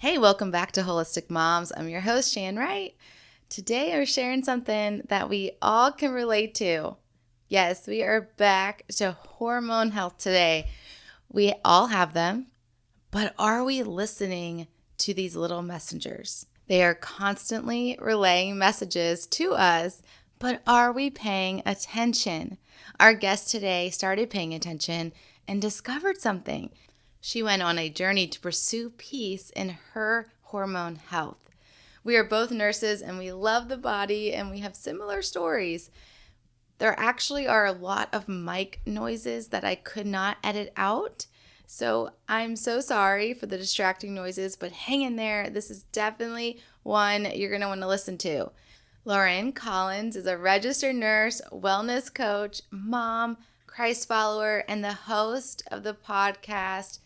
Hey, welcome back to Holistic Moms. I'm your host, Shan Wright. Today we're sharing something that we all can relate to. Yes, we are back to hormone health today. We all have them, but are we listening to these little messengers? They are constantly relaying messages to us, but are we paying attention? Our guest today started paying attention and discovered something. She went on a journey to pursue peace in her hormone health. We are both nurses and we love the body and we have similar stories. There actually are a lot of mic noises that I could not edit out. So I'm so sorry for the distracting noises, but hang in there. This is definitely one you're going to want to listen to. Lorraine Collins is a registered nurse, wellness coach, mom, Christ follower, and the host of the podcast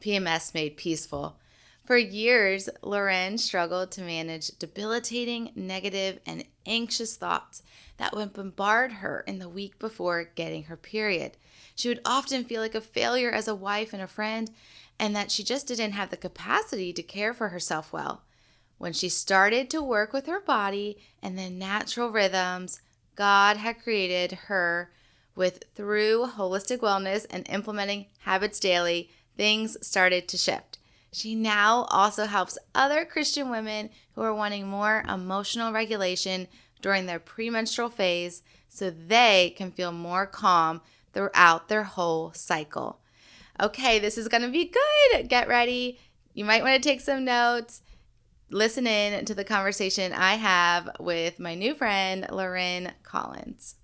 PMS Made Peaceful. For years, Lorraine struggled to manage debilitating, negative, and anxious thoughts that would bombard her in the week before getting her period. She would often feel like a failure as a wife and a friend, and that she just didn't have the capacity to care for herself well. When she started to work with her body and the natural rhythms God had created her with through holistic wellness and implementing habits daily, things started to shift. She now also helps other Christian women who are wanting more emotional regulation during their premenstrual phase so they can feel more calm throughout their whole cycle. Okay, this is going to be good. Get ready. You might want to take some notes. Listen in to the conversation I have with my new friend, Lorraine Collins.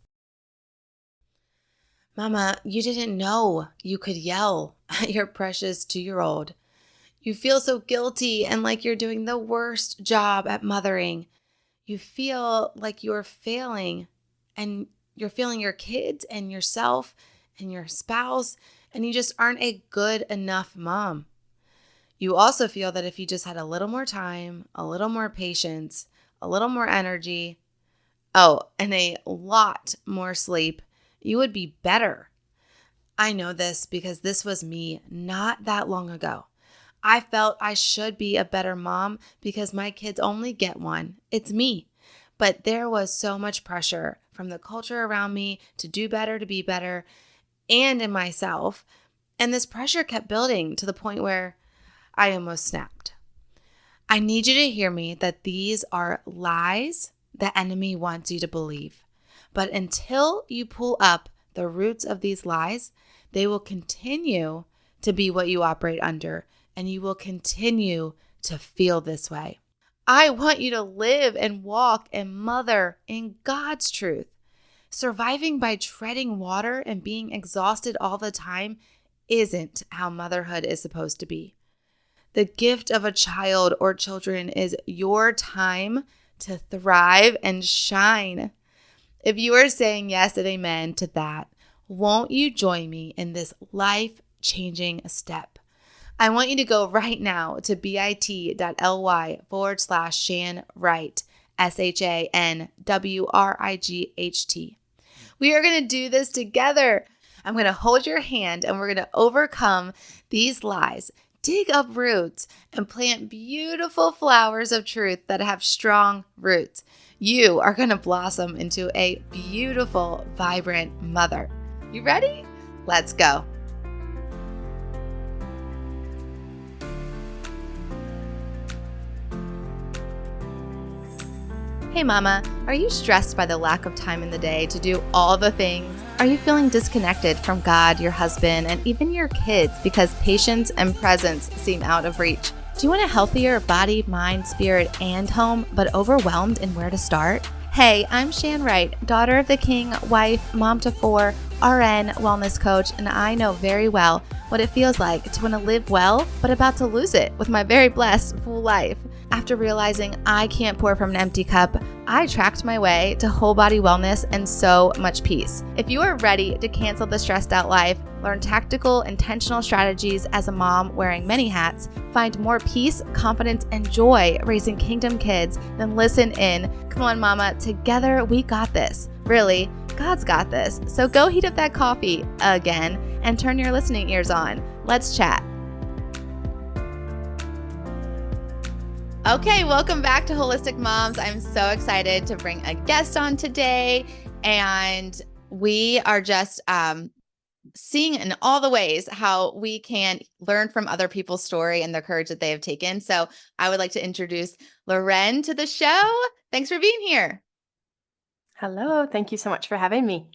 Mama, you didn't know you could yell at your precious 2-year-old. You feel so guilty and like you're doing the worst job at mothering. You feel like you're failing and you're failing your kids and yourself and your spouse, and you just aren't a good enough mom. You also feel that if you just had a little more time, a little more patience, a little more energy, and a lot more sleep, you would be better. I know this because this was me not that long ago. I felt I should be a better mom because my kids only get one. It's me. But there was so much pressure from the culture around me to do better, to be better, and in myself. And this pressure kept building to the point where I almost snapped. I need you to hear me that these are lies the enemy wants you to believe. But until you pull up the roots of these lies, they will continue to be what you operate under, and you will continue to feel this way. I want you to live and walk and mother in God's truth. Surviving by treading water and being exhausted all the time isn't how motherhood is supposed to be. The gift of a child or children is your time to thrive and shine. If you are saying yes and amen to that, won't you join me in this life-changing step? I want you to go right now to bit.ly/Shan Wright, ShanWright. We are going to do this together. I'm going to hold your hand and we're going to overcome these lies, dig up roots, and plant beautiful flowers of truth that have strong roots. You are going to blossom into a beautiful, vibrant mother. You ready? Let's go. Hey mama, are you stressed by the lack of time in the day to do all the things? Are you feeling disconnected from God, your husband, and even your kids because patience and presence seem out of reach? Do you want a healthier body, mind, spirit, and home, but overwhelmed in where to start? Hey, I'm Shan Wright, daughter of the king, wife, mom to 4, RN, wellness coach, and I know very well what it feels like to want to live well, but about to lose it with my very blessed full life. After realizing I can't pour from an empty cup, I tracked my way to whole body wellness and so much peace. If you are ready to cancel the stressed out life, learn tactical, intentional strategies as a mom wearing many hats, find more peace, confidence, and joy raising kingdom kids, then listen in. Come on, mama, together we got this. Really, God's got this. So go heat up that coffee again and turn your listening ears on. Let's chat. Okay, welcome back to Holistic Moms. I'm so excited to bring a guest on today, and we are just seeing in all the ways how we can learn from other people's story and the courage that they have taken. So I would like to introduce Loren to the show. Thanks for being here. Hello, thank you so much for having me.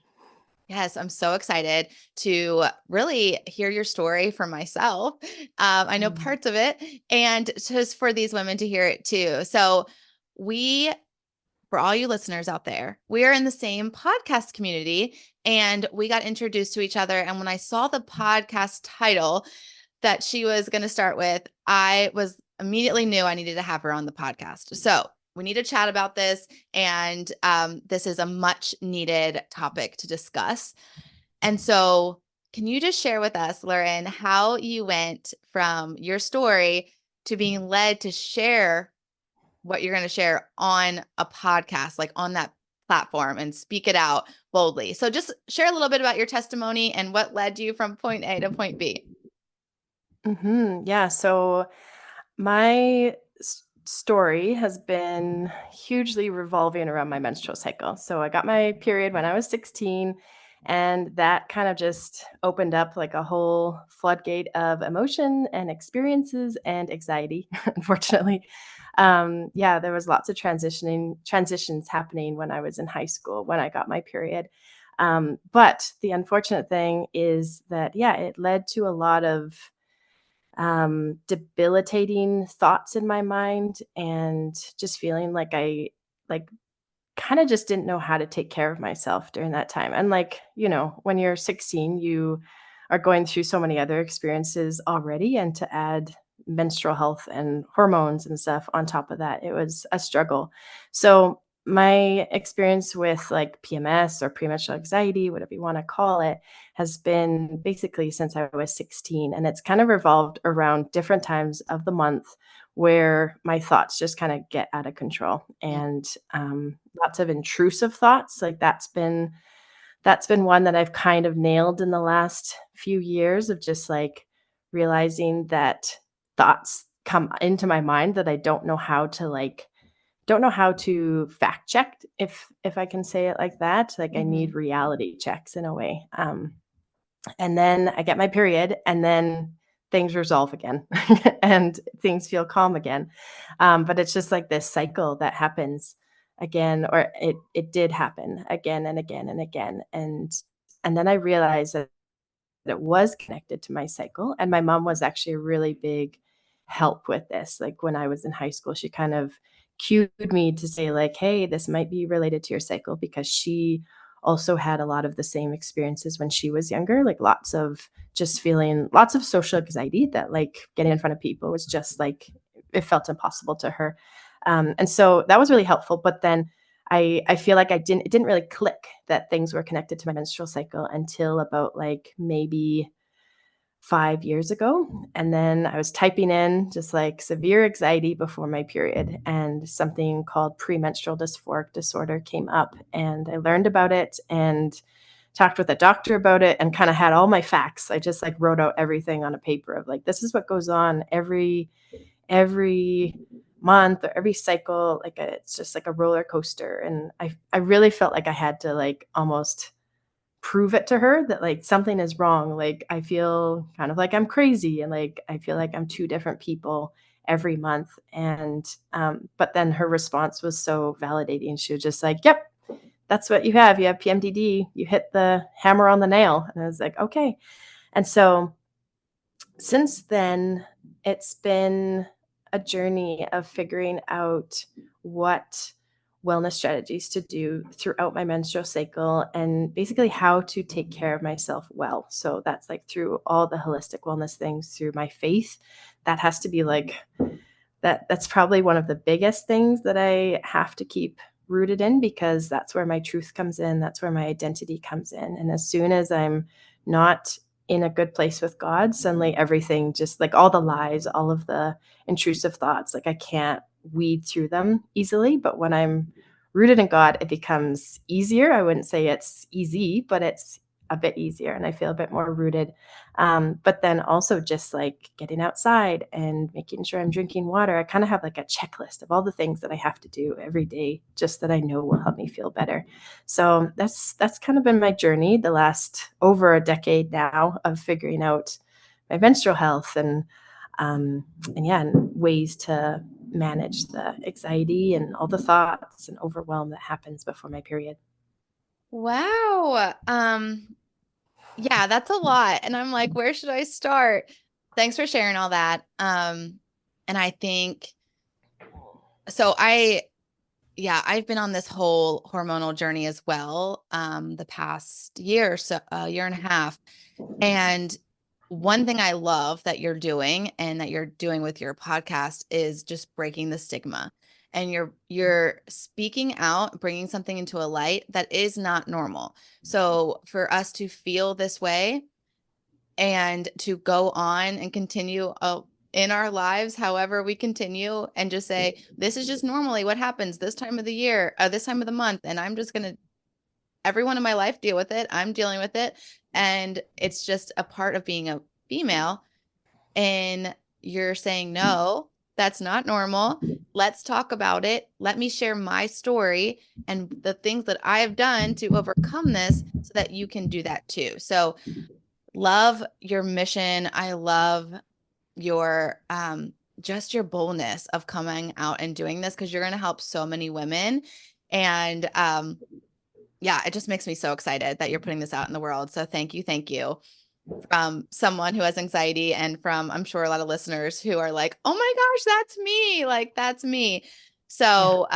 Yes, I'm so excited to really hear your story for myself. I know Mm. parts of it, and just for these women to hear it too. So, we, for all you listeners out there, we are in the same podcast community, and we got introduced to each other. And when I saw the podcast title that she was going to start with, I was immediately knew I needed to have her on the podcast. So, we need to chat about this, and this is a much needed topic to discuss. And so, can you just share with us, Lauren, how you went from your story to being led to share what you're going to share on a podcast, like on that platform, and speak it out boldly? So, just share a little bit about your testimony and what led you from point A to point B. Yeah, so my story has been hugely revolving around my menstrual cycle. So I got my period when I was 16, and that kind of just opened up like a whole floodgate of emotion and experiences and anxiety, unfortunately. Yeah, there was lots of transitions happening when I was in high school when I got my period. But the unfortunate thing is that, yeah, it led to a lot of debilitating thoughts in my mind and just feeling like I like kind of just didn't know how to take care of myself during that time. And like, when you're 16, you are going through so many other experiences already. And to add menstrual health and hormones and stuff on top of that, it was a struggle. So, my experience with like PMS or premenstrual anxiety, whatever you want to call it, has been basically since I was 16. And it's kind of revolved around different times of the month where my thoughts just kind of get out of control and lots of intrusive thoughts. Like that's been one that I've kind of nailed in the last few years of just like realizing that thoughts come into my mind that I don't know how to fact check, if I can say it like that. Like I Mm-hmm. need reality checks in a way. And then I get my period, and then things resolve again and things feel calm again. But it's just like this cycle that happens again, or it did happen again and again and again. And then I realized that it was connected to my cycle. And my mom was actually a really big help with this. Like when I was in high school, she kind of cued me to say, like, hey, this might be related to your cycle, because she also had a lot of the same experiences when she was younger, like lots of just feeling lots of social anxiety that like getting in front of people was just like it felt impossible to her. And so that was really helpful. But then I feel like it didn't really click that things were connected to my menstrual cycle until about like maybe 5 years ago. And then I was typing in just like severe anxiety before my period, and something called premenstrual dysphoric disorder came up. And I learned about it and talked with a doctor about it and kind of had all my facts. I just like wrote out everything on a paper of like, this is what goes on every month or every cycle. Like it's just like a roller coaster. And I really felt like I had to like almost prove it to her that like something is wrong. Like I feel kind of like I'm crazy, and like I feel like I'm two different people every month. And but then her response was so validating. She was just like, yep, that's what you have. You have PMDD. You hit the hammer on the nail. And I was like, okay. And so since then, it's been a journey of figuring out what wellness strategies to do throughout my menstrual cycle, and basically how to take care of myself well. So that's like through all the holistic wellness things, through my faith. That has to be like that's probably one of the biggest things that I have to keep rooted in, because that's where my truth comes in. That's where my identity comes in. And as soon as I'm not in a good place with God, suddenly everything, just like all the lies, all of the intrusive thoughts, like I can't weed through them easily. But when I'm rooted in God, it becomes easier. I wouldn't say it's easy, but it's a bit easier and I feel a bit more rooted. But then also just like getting outside and making sure I'm drinking water. I kind of have like a checklist of all the things that I have to do every day, just that I know will help me feel better. So that's kind of been my journey the last over a decade now of figuring out my menstrual health and yeah, and ways to manage the anxiety and all the thoughts and overwhelm that happens before my period. Wow. Yeah, that's a lot. And I'm like, where should I start? Thanks for sharing all that. And I think so yeah, I've been on this whole hormonal journey as well, the past year, so a year and a half. And one thing I love that you're doing and that you're doing with your podcast is just breaking the stigma. And you're speaking out, bringing something into a light that is not normal. So for us to feel this way and to go on and continue in our lives, however we continue, and just say, this is just normally what happens this time of the year, this time of the month. And I'm just going to, everyone in my life deal with it. I'm dealing with it. And it's just a part of being a female. And you're saying, no, that's not normal. Let's talk about it. Let me share my story and the things that I have done to overcome this so that you can do that too. So love your mission. I love your just your boldness of coming out and doing this, because you're going to help so many women. And yeah, it just makes me so excited that you're putting this out in the world. So thank you from someone who has anxiety, and from, I'm sure, a lot of listeners who are like, oh my gosh, that's me. Like, that's me. So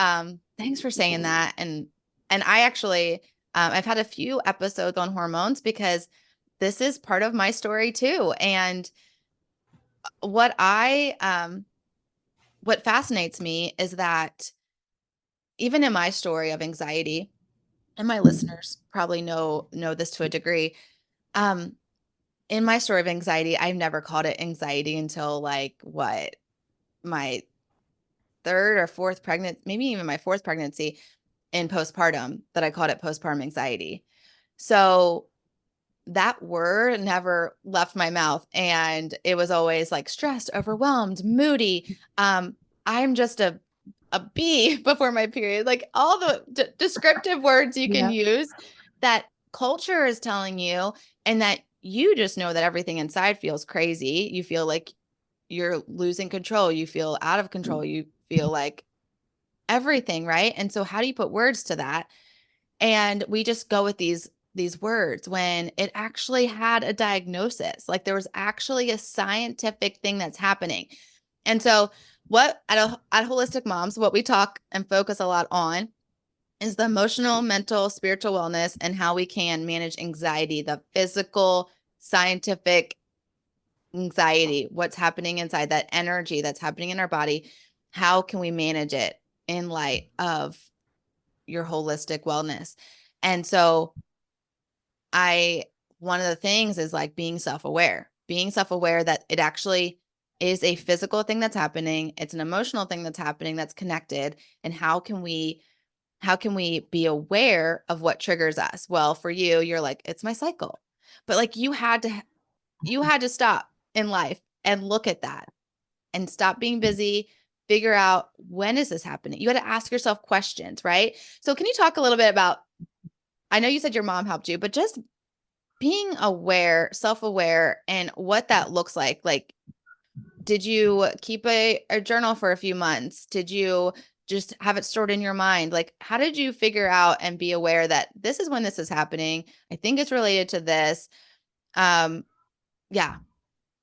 thanks for saying that. And I actually I've had a few episodes on hormones because this is part of my story too. And what what fascinates me is that even in my story of anxiety, and my listeners probably know this to a degree, in my story of anxiety, I've never called it anxiety until like what, my third or fourth maybe even my fourth pregnancy in postpartum, that I called it postpartum anxiety. So that word never left my mouth. And it was always like stressed, overwhelmed, moody. I'm just a bee before my period, like all the descriptive words you can Yeah. use that culture is telling you, and that you just know that everything inside feels crazy. You feel like you're losing control. You feel out of control. You feel like everything, right? And so how do you put words to that? And we just go with these words when it actually had a diagnosis. Like there was actually a scientific thing that's happening. And so what at Holistic Moms, what we talk and focus a lot on is the emotional, mental, spiritual wellness, and how we can manage anxiety, the physical, scientific anxiety, what's happening inside, that energy that's happening in our body. How can we manage it in light of your holistic wellness? And so one of the things is like being self-aware that it actually is a physical thing that's happening. It's an emotional thing that's happening, that's connected. And how can we be aware of what triggers us? Well, for you, you're like, it's my cycle. But like you had to stop in life and look at that and stop being busy, figure out, when is this happening? You had to ask yourself questions, right? So can you talk a little bit about, I know you said your mom helped you, but just being aware, self-aware, and what that looks like. Like, did you keep a journal for a few months? Did you just have it stored in your mind? Like, how did you figure out and be aware that this is when this is happening? I think it's related to this. Yeah,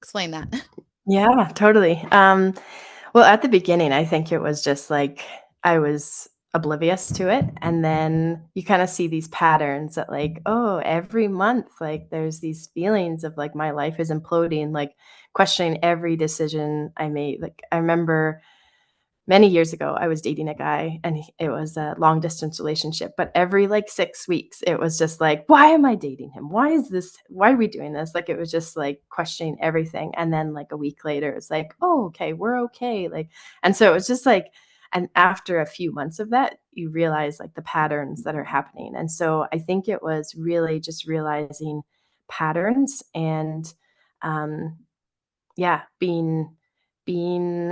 explain that. Yeah, totally. Well, at the beginning, I think it was just like I was oblivious to it. And then you kind of see these patterns that, like, oh, every month, like, there's these feelings of like my life is imploding, like questioning every decision I made. Like, I remember many years ago, I was dating a guy and it was a long distance relationship. But every like 6 weeks, it was just like, why am I dating him? Why are we doing this? Like, it was just like questioning everything. And then like a week later, it's like, oh, okay, we're okay. Like, and so it was just like, And after a few months of that, you realize like the patterns that are happening. And so I think it was really just realizing patterns and um, yeah, being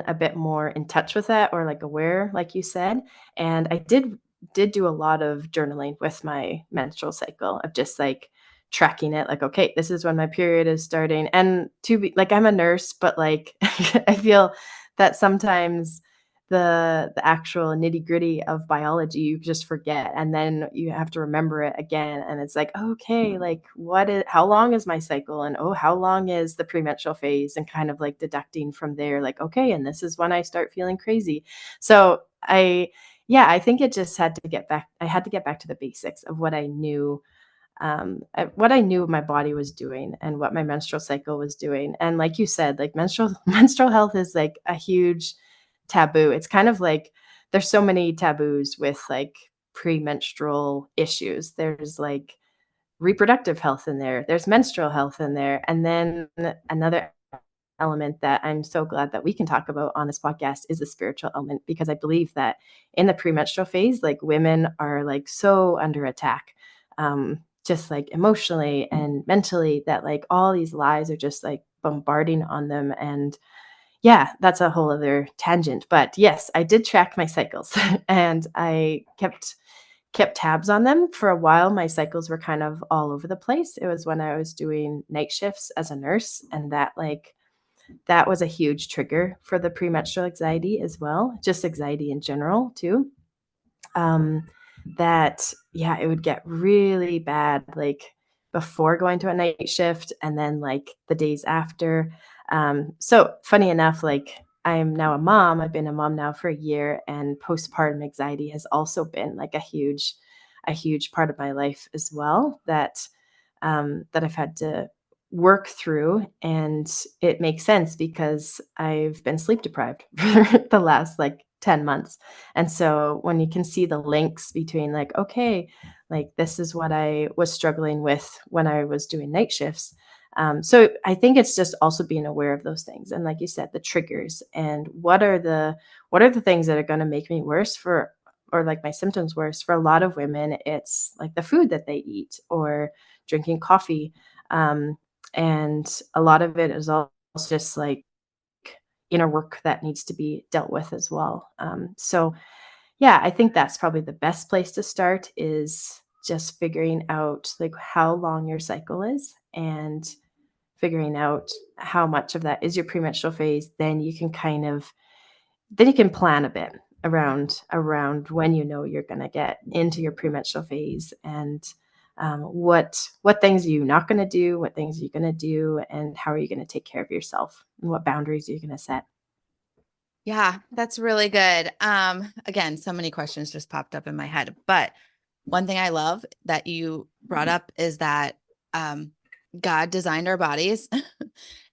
a bit more in touch with that, or like aware, like you said. And I did do a lot of journaling with my menstrual cycle of just like tracking it, like, okay, this is when my period is starting. And to be like, I'm a nurse, but like I feel that sometimes the actual nitty-gritty of biology you just forget, and then you have to remember it again, and it's like, okay, like how long is my cycle, and oh, how long is the premenstrual phase, and kind of like deducting from there, like, okay, and this is when I start feeling crazy. So I think it just had to get back I had to get back to the basics of what I knew my body was doing and what my menstrual cycle was doing. And like you said, like menstrual health is like a huge taboo. It's kind of like there's so many taboos with like premenstrual issues. There's like reproductive health in there. There's menstrual health in there. And then another element that I'm so glad that we can talk about on this podcast is the spiritual element, because I believe that in the premenstrual phase, like women are like so under attack, just like emotionally and mentally, that like all these lies are just like bombarding on them. And yeah, that's a whole other tangent. But yes, I did track my cycles and I kept tabs on them. For a while, my cycles were kind of all over the place. It was when I was doing night shifts as a nurse, and that was a huge trigger for the premenstrual anxiety as well, just anxiety in general too. Um, that yeah, it would get really bad like before going to a night shift, and then like the days after. So funny enough, like I'm now a mom. I've been a mom now for a year, and postpartum anxiety has also been like a huge part of my life as well. That I've had to work through. And it makes sense because I've been sleep deprived for the last like 10 months. And so when you can see the links between like, okay, like this is what I was struggling with when I was doing night shifts. So I think it's just also being aware of those things. And like you said, the triggers and what are the things that are going to make me worse for, or like my symptoms worse. For a lot of women, it's like the food that they eat or drinking coffee. Um, and a lot of it is also just like inner work that needs to be dealt with as well. So yeah, I think that's probably the best place to start, is just figuring out like how long your cycle is and figuring out how much of that is your premenstrual phase. Then you can plan a bit around when you know you're going to get into your premenstrual phase, and what things are you not going to do, what things are you going to do, and how are you going to take care of yourself, and what boundaries are you going to set. Yeah, that's really good. Again, so many questions just popped up in my head, but one thing I love that you brought up is that God designed our bodies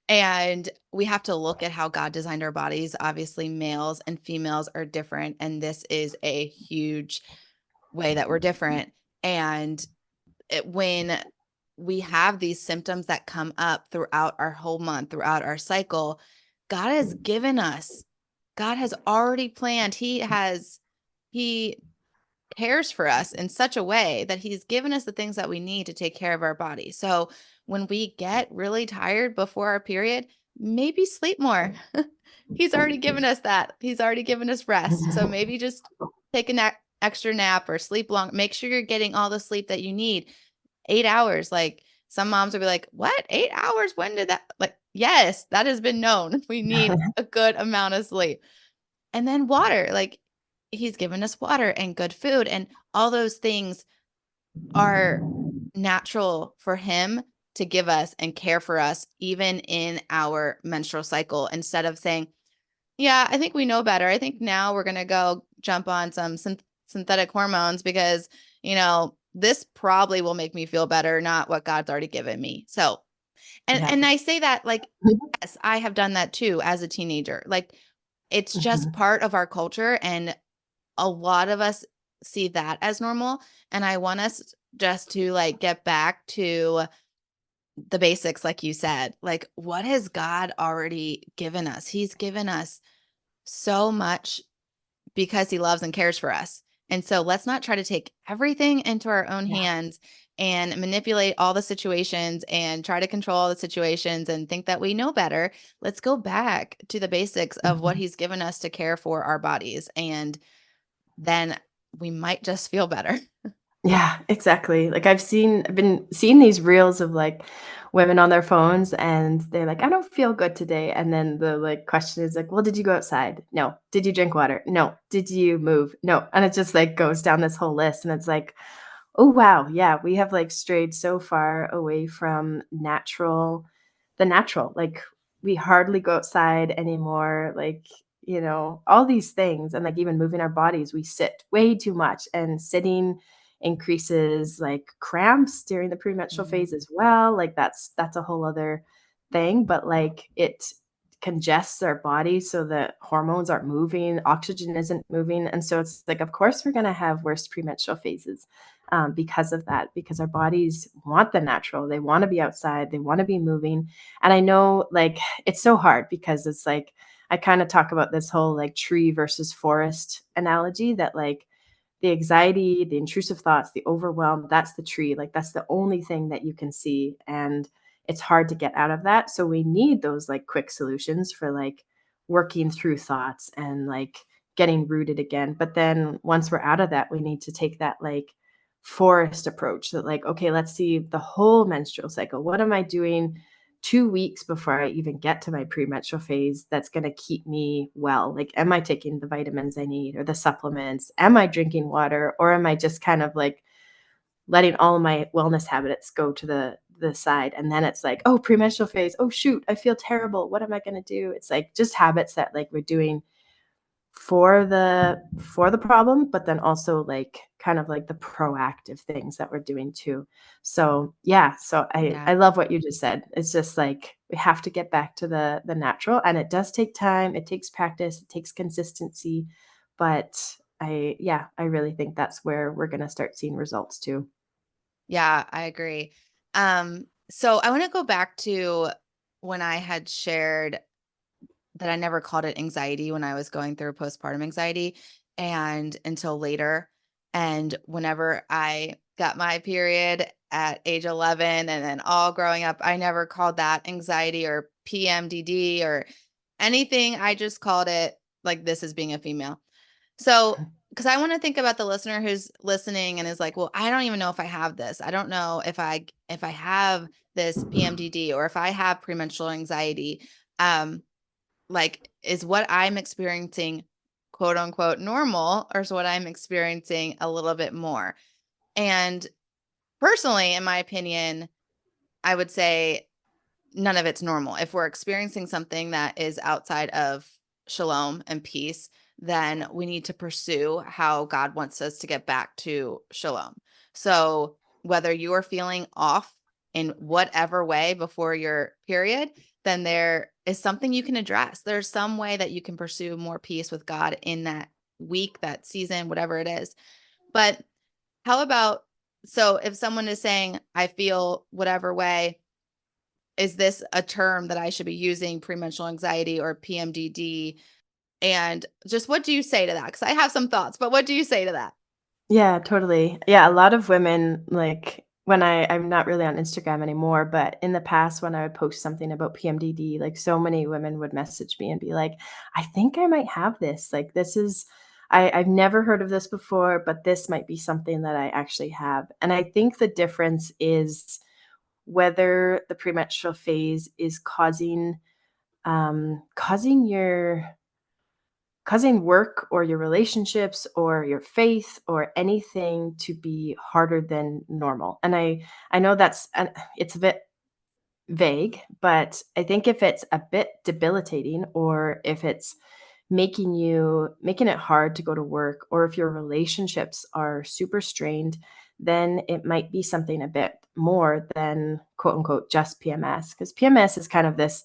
and we have to look at how God designed our bodies. Obviously, males and females are different, and this is a huge way that we're different. And when we have these symptoms that come up throughout our whole month, throughout our cycle, God has given us, God has already planned. He cares for us in such a way that he's given us the things that we need to take care of our body. So when we get really tired before our period, maybe sleep more. He's already given us that. He's already given us rest. So maybe just take an extra nap or sleep long. Make sure you're getting all the sleep that you need. 8 hours. Like some moms will be like, what? 8 hours? When did that? Like, yes, that has been known. We need a good amount of sleep. And then water. Like he's given us water and good food, and all those things are natural for him to give us and care for us, even in our menstrual cycle, instead of saying, yeah, I think we know better. I think now we're going to go jump on some synthetic hormones because, this probably will make me feel better, not what God's already given me. So, Yeah. and I say that like, yes, I have done that too as a teenager. Like it's just Mhm. part of our culture, and a lot of us see that as normal. And I want us just to like get back to the basics, like you said. Like, what has God already given us? He's given us so much because he loves and cares for us. And so let's not try to take everything into our own Yeah. hands and manipulate all the situations and try to control all the situations and think that we know better. Let's go back to the basics of what Mhm. he's given us to care for our bodies. And then we might just feel better. Yeah, exactly. Like I've been seeing these reels of like women on their phones and they're like, I don't feel good today. And then the like question is like, well, did you go outside? No. Did you drink water? No. Did you move? No. And it just like goes down this whole list. And it's like, oh wow, yeah, we have like strayed so far away from the natural. Like we hardly go outside anymore. Like, all these things and like even moving our bodies, we sit way too much and sitting increases like cramps during the premenstrual Mhm. phase as well. Like that's a whole other thing, but like it congests our body so that hormones aren't moving, oxygen isn't moving. And so it's like, of course, we're going to have worse premenstrual phases because of that, because our bodies want the natural. They want to be outside, they want to be moving. And I know like it's so hard because it's like, I kind of talk about this whole like tree versus forest analogy that like the anxiety, the intrusive thoughts, the overwhelm, that's the tree. Like that's the only thing that you can see. And it's hard to get out of that. So we need those like quick solutions for like working through thoughts and like getting rooted again. But then once we're out of that, we need to take that like forest approach that like, okay, let's see the whole menstrual cycle. What am I doing 2 weeks before I even get to my premenstrual phase that's going to keep me well? Like, am I taking the vitamins I need or the supplements? Am I drinking water? Or am I just kind of like letting all of my wellness habits go to the side? And then it's like, oh, premenstrual phase. Oh, shoot, I feel terrible. What am I going to do? It's like just habits that like we're doing for the problem, but then also like kind of like the proactive things that we're doing too. So yeah, so I Yeah. I love what you just said. It's just like we have to get back to the natural, and it does take time, it takes practice, it takes consistency, but I really think that's where we're going to start seeing results too. Yeah, I agree. So I want to go back to when I had shared that I never called it anxiety when I was going through postpartum anxiety and until later. And whenever I got my period at age 11 and then all growing up, I never called that anxiety or PMDD or anything. I just called it like this is being a female. So, because I want to think about the listener who's listening and is like, well, I don't even know if I have this. I don't know if I have this PMDD or if I have premenstrual anxiety. Um, like, is what I'm experiencing quote unquote normal, or is what I'm experiencing a little bit more? And personally, in my opinion, I would say none of it's normal. If we're experiencing something that is outside of shalom and peace, then we need to pursue how God wants us to get back to shalom. So, whether you are feeling off in whatever way before your period, then there is something you can address. There's some way that you can pursue more peace with God in that week, that season, whatever it is. But how about, so if someone is saying, I feel whatever way, is this a term that I should be using, premenstrual anxiety or PMDD? And just what do you say to that? Because I have some thoughts, but what do you say to that? Yeah, totally. Yeah, a lot of women, like when I'm not really on Instagram anymore, but in the past when I would post something about PMDD, like so many women would message me and be like, I think I might have this. Like this is I've never heard of this before, but this might be something that I actually have. And I think the difference is whether the premenstrual phase is causing causing work or your relationships or your faith or anything to be harder than normal. And I know it's a bit vague, but I think if it's a bit debilitating or if it's making it hard to go to work or if your relationships are super strained, then it might be something a bit more than quote unquote just PMS, because PMS is kind of this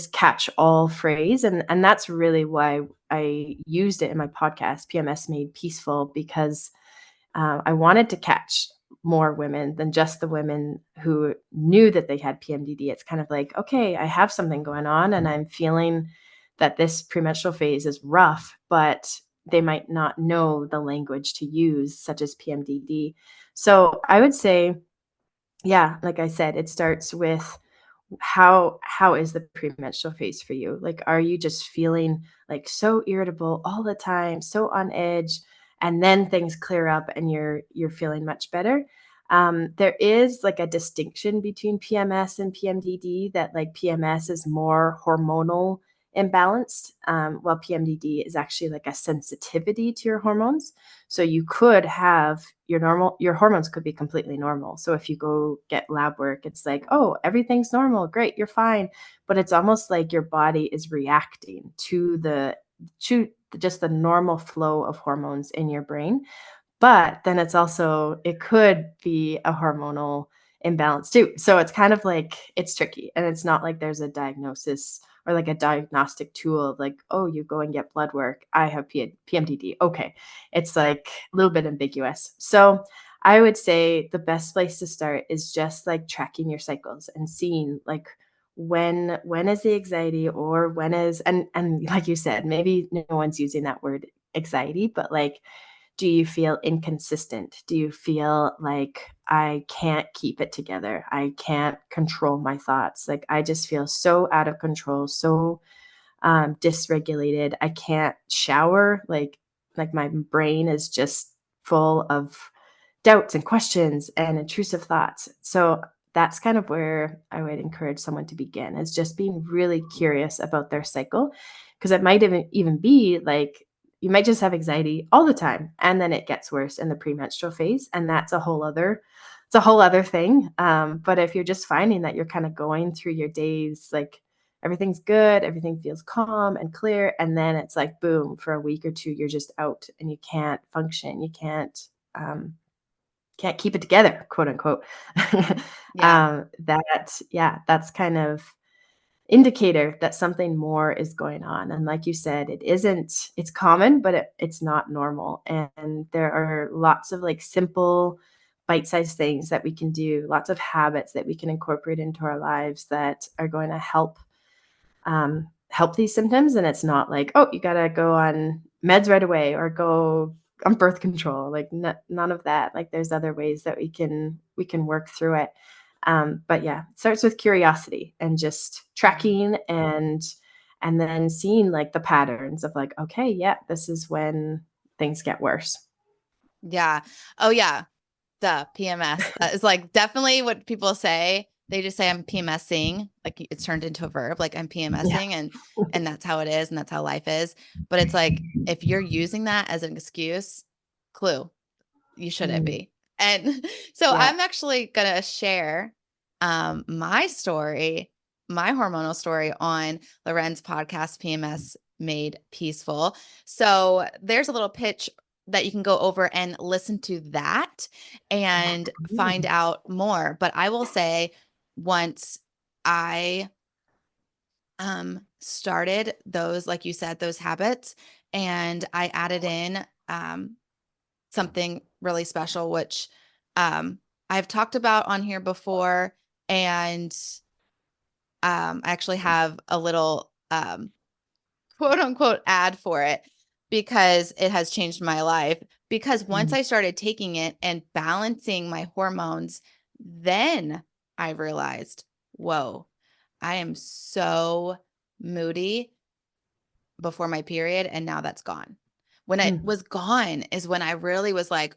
catch all phrase, and that's really why I used it in my podcast PMS Made Peaceful, because I wanted to catch more women than just the women who knew that they had PMDD. It's kind of like, okay, I have something going on and I'm feeling that this premenstrual phase is rough, but they might not know the language to use, such as PMDD. So I would say, yeah, like I said, it starts with how is the premenstrual phase for you? Like, are you just feeling like so irritable all the time, so on edge, and then things clear up and you're feeling much better? There is like a distinction between PMS and PMDD, that like PMS is more hormonal imbalanced, while PMDD is actually like a sensitivity to your hormones. So you could have your hormones could be completely normal. So if you go get lab work, it's like, oh, everything's normal, great, you're fine. But it's almost like your body is reacting to just the normal flow of hormones in your brain. But then it could be a hormonal imbalance too. So it's kind of like, it's tricky. And it's not like there's a diagnosis or like a diagnostic tool of like, oh, you go and get blood work. I have PMDD. Okay. It's like a little bit ambiguous. So I would say the best place to start is just like tracking your cycles and seeing like when is the anxiety, or when is, and like you said, maybe no one's using that word anxiety, but like, do you feel inconsistent? Do you feel like I can't keep it together? I can't control my thoughts. Like I just feel so out of control, so dysregulated. I can't shower. Like my brain is just full of doubts and questions and intrusive thoughts. So that's kind of where I would encourage someone to begin, is just being really curious about their cycle. Because it might even be like you might just have anxiety all the time, and then it gets worse in the premenstrual phase. And that's it's a whole other thing. But if you're just finding that you're kind of going through your days, like everything's good, everything feels calm and clear, and then it's like, boom, for a week or two, you're just out and you can't function. You can't keep it together, quote unquote. Yeah. That's kind of indicator that something more is going on. And like you said, it's common, but it's not normal. And there are lots of like simple bite-sized things that we can do, lots of habits that we can incorporate into our lives that are going to help these symptoms. And it's not like, oh, you got to go on meds right away or go on birth control. Like none of that. Like there's other ways that we can work through it. But yeah, it starts with curiosity and just tracking and then seeing like the patterns of like, okay, yeah, this is when things get worse. Yeah. Oh yeah. The PMS. That is like definitely what people say. They just say I'm PMSing, like it's turned into a verb, like I'm Yeah. PMSing, and that's how it is and that's how life is. But it's like if you're using that as an excuse, clue, you shouldn't Mm, be. And so yeah. I'm actually gonna share my story, my hormonal story on Loren's podcast, PMS Made Peaceful. So there's a little pitch that you can go over and listen to that and find Mm, out more. But I will say, once I started those, like you said, those habits, and I added in something really special, which I've talked about on here before. And I actually have a little quote unquote ad for it because it has changed my life. Because once mm, I started taking it and balancing my hormones, then I realized, whoa, I am so moody before my period, and now that's gone. When it mm. was gone is when I really was like,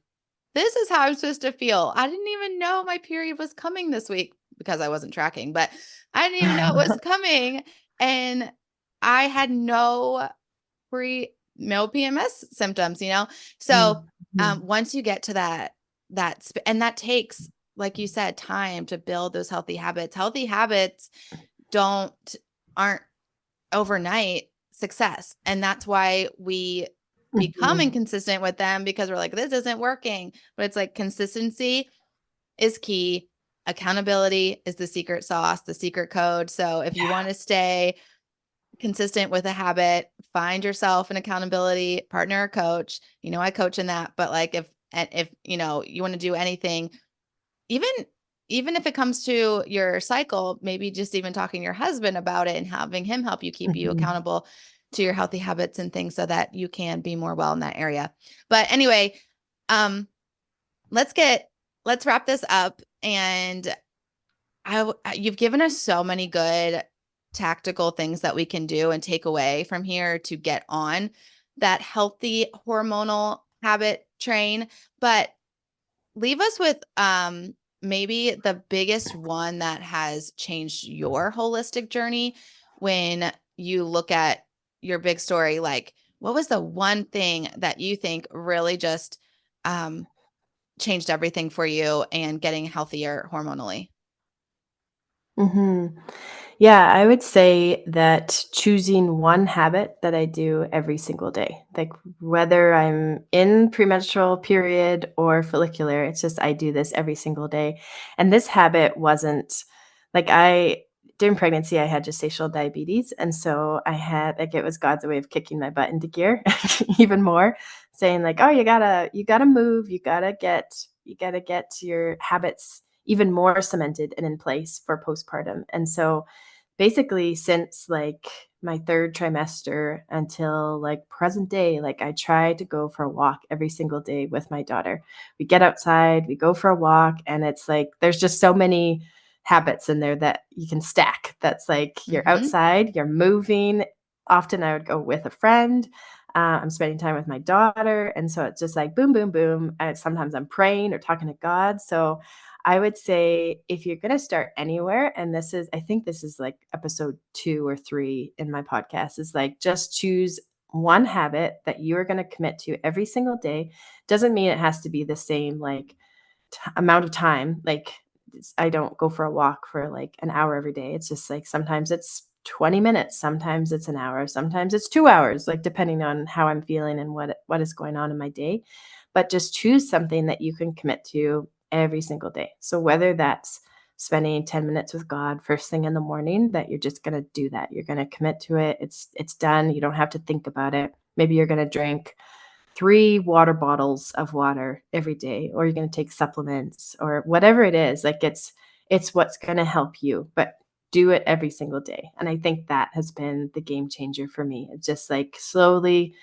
this is how I'm supposed to feel. I didn't even know my period was coming this week because I wasn't tracking, but I didn't even know it was coming. And I had no PMS symptoms, you know? Mm, So mm, once you get to and that takes, like you said, time to build those healthy habits aren't overnight success. And that's why we become mhm, inconsistent with them, because we're like, this isn't working. But it's like consistency is key. Accountability is the secret sauce, the secret code. So if you want to stay consistent with a habit, find yourself an accountability partner or coach. You know, I coach in that, but like if you know, you want to do anything, even even if it comes to your cycle, maybe just even talking to your husband about it and having him help you keep you mhm. accountable. to your healthy habits and things so that you can be more well in that area. But anyway, let's wrap this up. And you've given us so many good tactical things that we can do and take away from here to get on that healthy hormonal habit train. But leave us with maybe the biggest one that has changed your holistic journey when you look at your big story. Like, what was the one thing that you think really just changed everything for you and getting healthier hormonally? Mhm. Yeah, I would say that choosing one habit that I do every single day, like whether I'm in premenstrual period or follicular, it's just I do this every single day. And this habit wasn't like during pregnancy, I had gestational diabetes. And so I had like it was God's way of kicking my butt into gear even more, saying like, oh, you gotta move, you gotta get your habits even more cemented and in place for postpartum. And so basically since like my third trimester until like present day, like I try to go for a walk every single day with my daughter. We get outside, we go for a walk, and it's like there's just so many habits in there that you can stack. That's like you're Mm-hmm. outside, you're moving. Often I would go with a friend. I'm spending time with my daughter. And so it's just like boom, boom, boom. Sometimes I'm praying or talking to God. So I would say if you're going to start anywhere, and I think this is like episode 2 or 3 in my podcast, is like just choose one habit that you're going to commit to every single day. Doesn't mean it has to be the same like amount of time. Like I don't go for a walk for like an hour every day. It's just like sometimes it's 20 minutes, sometimes it's an hour, sometimes it's 2 hours, like depending on how I'm feeling and what is going on in my day. But just choose something that you can commit to every single day. So whether that's spending 10 minutes with God first thing in the morning, that you're just going to do that. You're going to commit to it. It's done. You don't have to think about it. Maybe you're going to drink 3 water bottles of water every day, or you're going to take supplements or whatever it is. Like it's what's going to help you, but do it every single day. And I think that has been the game changer for me. It's just like slowly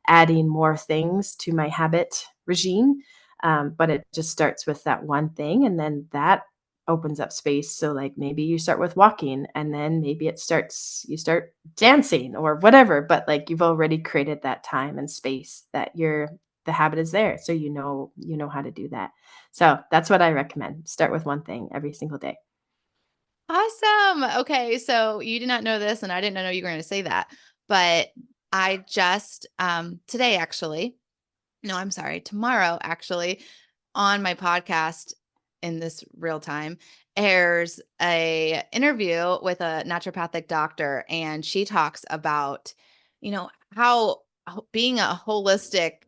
adding more things to my habit regime. But it just starts with that one thing, and then that opens up space. So like maybe you start with walking, and then maybe you start dancing or whatever, but like you've already created that time and space that the habit is there. So you know how to do that. So that's what I recommend. Start with one thing every single day. Awesome. Okay. So you did not know this, and I didn't know you were going to say that, but I just, today actually, no, I'm sorry, tomorrow actually, on my podcast in this real time airs a interview with a naturopathic doctor, and she talks about, how being a holistic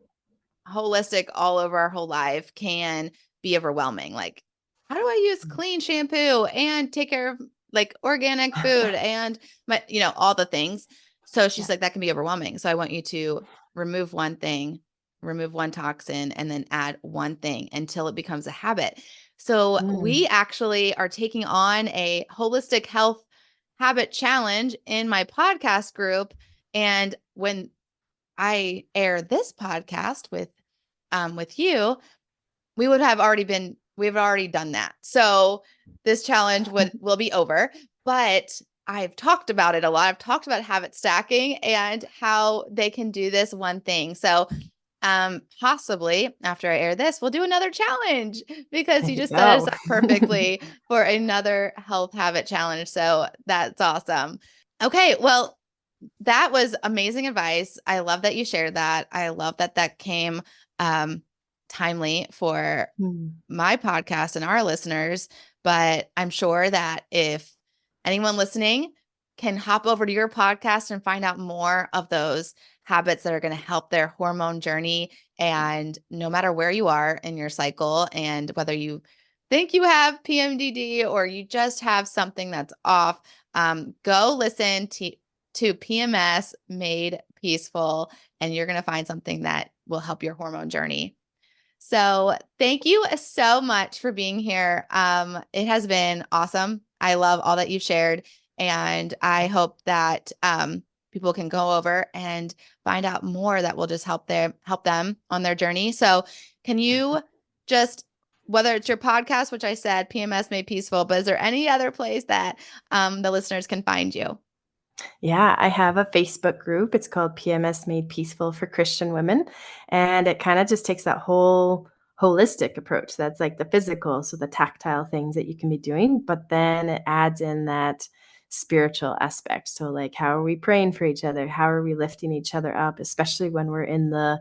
all over our whole life can be overwhelming. Like, how do I use clean shampoo and take care of like organic food and all the things. So she's Yeah. like, that can be overwhelming. So I want you to remove one thing, remove one toxin, and then add one thing until it becomes a habit. So Mm. we actually are taking on a holistic health habit challenge in my podcast group. And when I air this podcast with you, we've already done that. So this challenge will be over, but I've talked about it a lot. I've talked about habit stacking and how they can do this one thing. So possibly after I air this, we'll do another challenge because There you you just set us go. up perfectly for another health habit challenge. So that's awesome. Okay, well, that was amazing advice. I love that you shared that. I love that that came um, timely for Mm. my podcast and our listeners. But I'm sure that if anyone listening can hop over to your podcast and find out more of those habits that are going to help their hormone journey. And no matter where you are in your cycle, and whether you think you have PMDD or you just have something that's off, go listen to PMS Made Peaceful, and you're going to find something that will help your hormone journey. So thank you so much for being here. It has been awesome. I love all that you've shared, and I hope that people can go over and find out more that will just help them on their journey. So can you just, whether it's your podcast, which I said, PMS Made Peaceful, but is there any other place that the listeners can find you? Yeah, I have a Facebook group. It's called PMS Made Peaceful for Christian Women. And it kind of just takes that whole holistic approach. That's like the physical, so the tactile things that you can be doing, but then it adds in that spiritual aspect. So, like, how are we praying for each other? How are we lifting each other up, especially when we're in the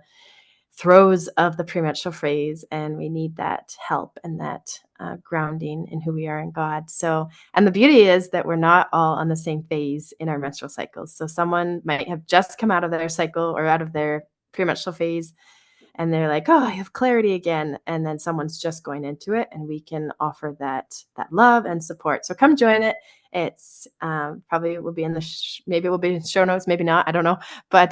throes of the premenstrual phase and we need that help and that grounding in who we are in God. So, and the beauty is that we're not all on the same phase in our menstrual cycles. So someone might have just come out of their cycle or out of their premenstrual phase and they're like, oh, I have clarity again. And then someone's just going into it and we can offer that love and support. So come join it. It's probably will be in maybe it will be in show notes, maybe not, I don't know. But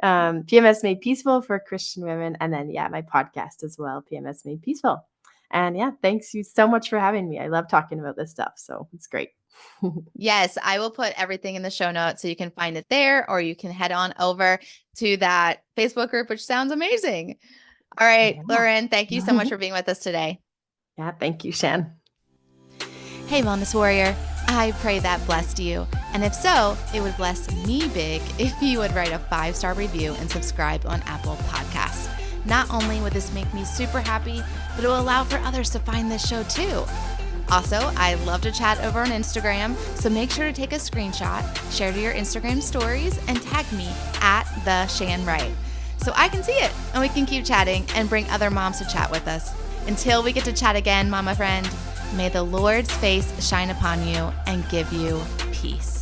PMS Made Peaceful for Christian Women. And then, yeah, my podcast as well, PMS Made Peaceful. And yeah, thanks you so much for having me. I love talking about this stuff. So it's great. Yes, I will put everything in the show notes so you can find it there, or you can head on over to that Facebook group, which sounds amazing. All right, Yeah. Lauren, thank you so much for being with us today. Yeah, thank you, Shan. Hey, Wellness Warrior, I pray that blessed you. And if so, it would bless me big if you would write a 5-star review and subscribe on Apple Podcasts. Not only would this make me super happy, but it will allow for others to find this show too. Also, I love to chat over on Instagram, so make sure to take a screenshot, share to your Instagram stories, and tag me at @TheShanWright so I can see it and we can keep chatting and bring other moms to chat with us. Until we get to chat again, mama friend, may the Lord's face shine upon you and give you peace.